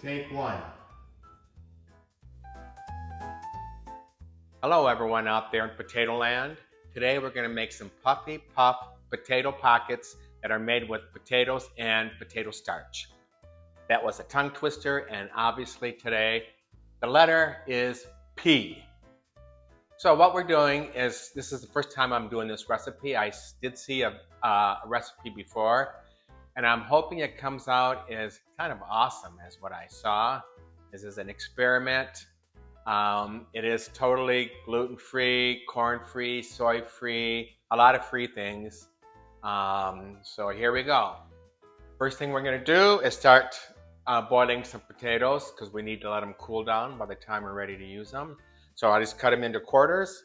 Take one. Hello everyone out there in Potato Land. Today we're going to make some Puffy Puff potato pockets that are made with potatoes and potato starch. That was a tongue twister, and obviously today the letter is P. So what we're doing is, this is the first time I'm doing this recipe. I did see a recipe before, and I'm hoping it comes out as kind of awesome as what I saw. This is an experiment. It is totally gluten-free, corn-free, soy-free, a lot of free things. So here we go. First thing we're going to do is start boiling some potatoes, because we need to let them cool down by the time we're ready to use them. So I just cut them into quarters.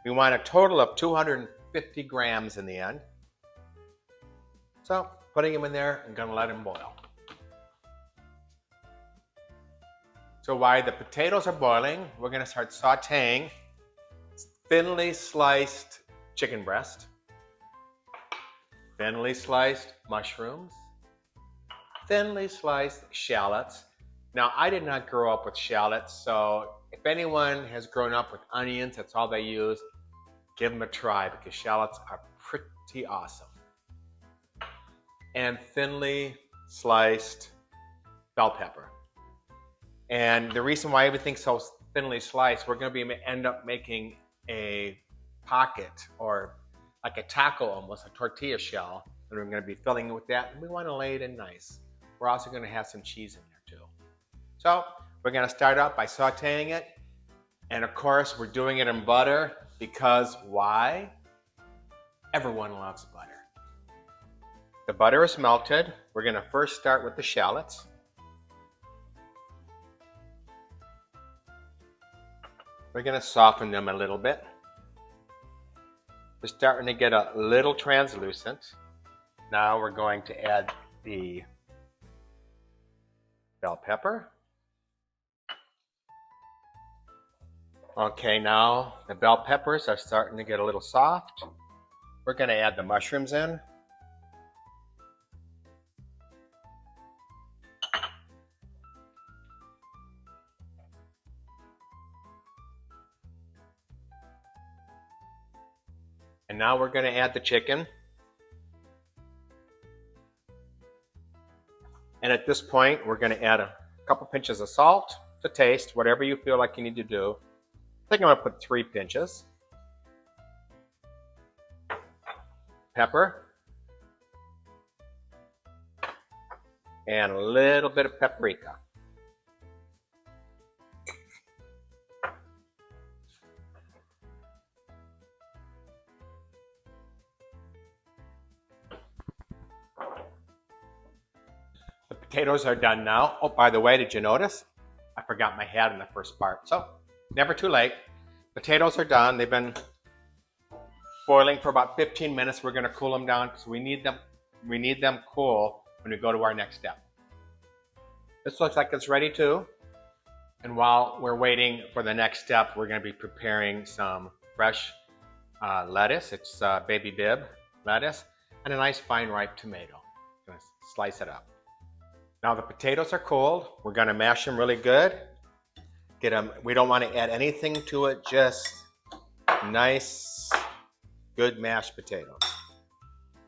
We want a total of 250 grams in the end. So putting them in there, I'm going to let them boil. So while the potatoes are boiling, we're going to start sauteing thinly sliced chicken breast, thinly sliced mushrooms, thinly sliced shallots. Now, I did not grow up with shallots, so if anyone has grown up with onions, that's all they use, give them a try, because shallots are pretty awesome. And thinly sliced bell pepper. And the reason why everything's so thinly sliced, we're going to end up making a pocket, or like a taco almost, a tortilla shell, and we're going to be filling it with that, and we want to lay it in nice. We're also going to have some cheese in there too. So we're going to start out by sauteing it, and of course we're doing it in butter, because why? Everyone loves butter. The butter is melted. We're going to first start with the shallots. We're going to soften them a little bit. They're starting to get a little translucent. Now we're going to add the bell pepper. Okay, now the bell peppers are starting to get a little soft. We're going to add the mushrooms in. And now we're going to add the chicken. And at this point, we're going to add a couple pinches of salt to taste, whatever you feel like you need to do. I think I'm going to put 3 pinches. Pepper. And a little bit of paprika. Potatoes are done now. Oh, by the way, did you notice? I forgot my hat in the first part. So, never too late. Potatoes are done. They've been boiling for about 15 minutes. We're going to cool them down, because we need them cool when we go to our next step. This looks like it's ready too. And while we're waiting for the next step, we're going to be preparing some fresh lettuce. It's baby bib lettuce, and a nice fine ripe tomato. I'm going to slice it up. Now the potatoes are cold. We're going to mash them really good. Get them. We don't want to add anything to it, just nice, good mashed potatoes.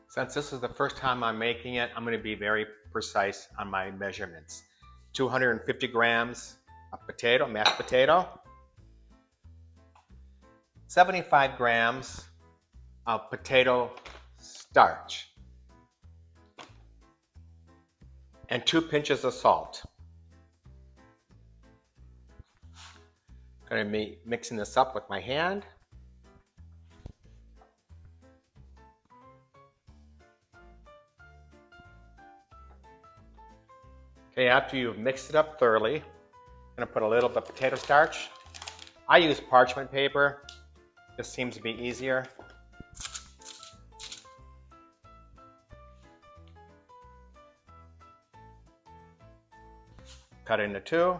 Since this is the first time I'm making it, I'm going to be very precise on my measurements. 250 grams of potato, mashed potato. 75 grams of potato starch. And 2 pinches of salt. I'm going to be mixing this up with my hand. Okay, after you've mixed it up thoroughly, I'm going to put a little bit of potato starch. I use parchment paper. This seems to be easier. Cut it into 2.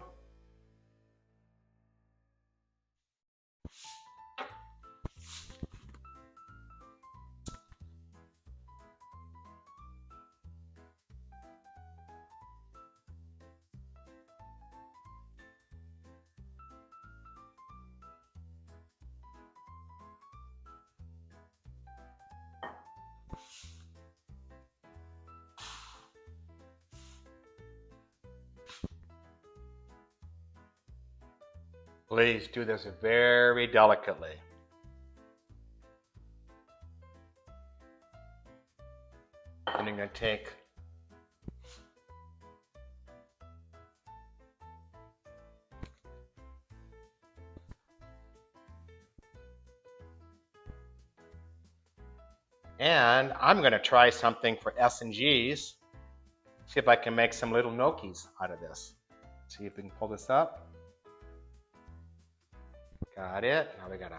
Please do this very delicately. And I'm going to take and I'm going to try something for S&Gs. See if I can make some little gnocchis out of this. See if we can pull this up. Got it. Now we gotta.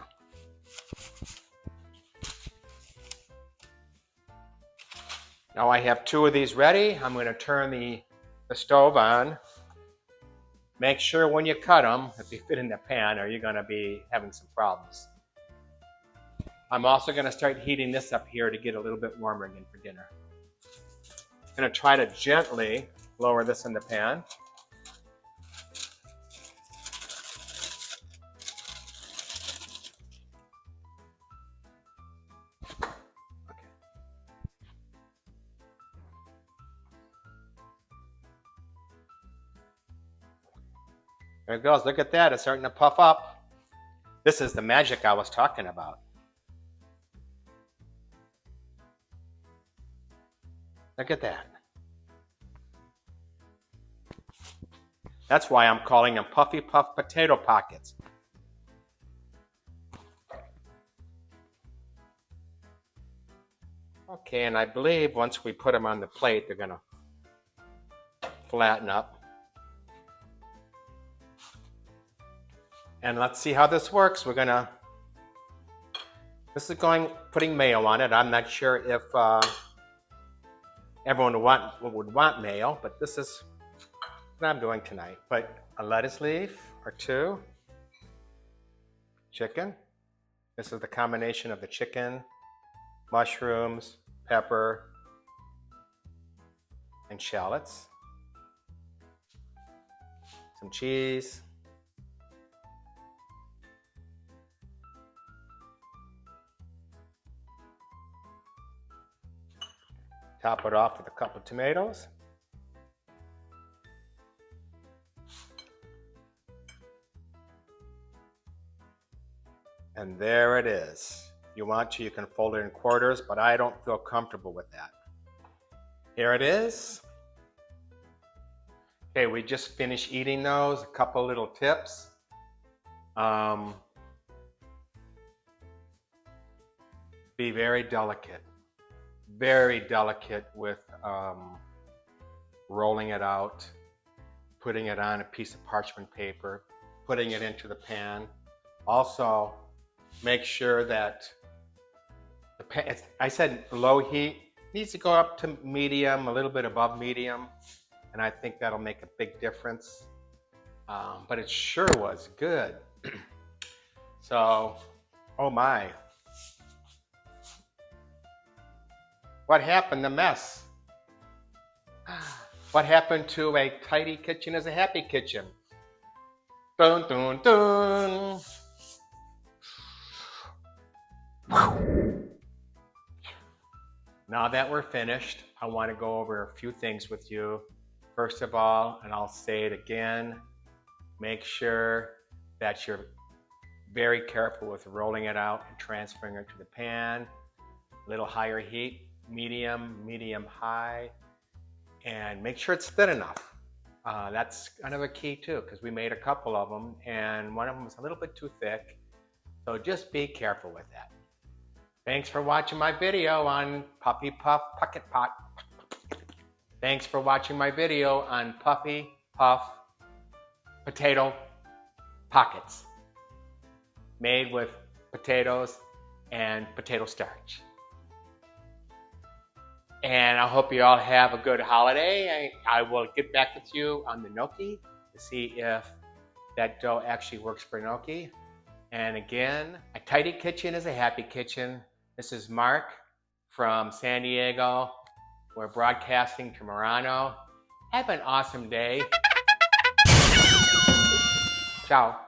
Now I have 2 of these ready. I'm going to turn the stove on. Make sure when you cut them, if they fit in the pan, or you're going to be having some problems. I'm also going to start heating this up here to get a little bit warmer again for dinner. I'm going to try to gently lower this in the pan. There it goes. Look at that. It's starting to puff up. This is the magic I was talking about. Look at that. That's why I'm calling them Puffy Puff Potato Pockets. Okay, and I believe once we put them on the plate, they're going to flatten up. And let's see how this works. This is putting mayo on it. I'm not sure if everyone would want mayo, but this is what I'm doing tonight. But a lettuce leaf or 2. Chicken. This is the combination of the chicken, mushrooms, pepper, and shallots. Some cheese. Top it off with a couple of tomatoes. And there it is. If you want to, you can fold it in quarters, but I don't feel comfortable with that. Here it is. Okay, we just finished eating those. A couple little tips. Be very delicate. Very delicate with rolling it out, putting it on a piece of parchment paper, putting it into the pan. Also, make sure that the pan, I said low heat, needs to go up to medium, a little bit above medium, and I think that'll make a big difference. But it sure was good. So, oh my. What happened? The mess. What happened to a tidy kitchen is a happy kitchen. Dun, dun, dun. Now that we're finished, I want to go over a few things with you. First of all, and I'll say it again, make sure that you're very careful with rolling it out and transferring it to the pan. A little higher heat. Medium high, and make sure it's thin enough. That's kind of a key too, because we made a couple of them and one of them was a little bit too thick, so just be careful with that. Thanks for watching my video on Puffy Puff Pocket Pot. Thanks for watching my video on Puffy Puff Potato Pockets, made with potatoes and potato starch. And I hope you all have a good holiday. I will get back with you on the gnocchi to see if that dough actually works for gnocchi. And again, a tidy kitchen is a happy kitchen. This is Mark from San Diego. We're broadcasting to Murano. Have an awesome day. Ciao.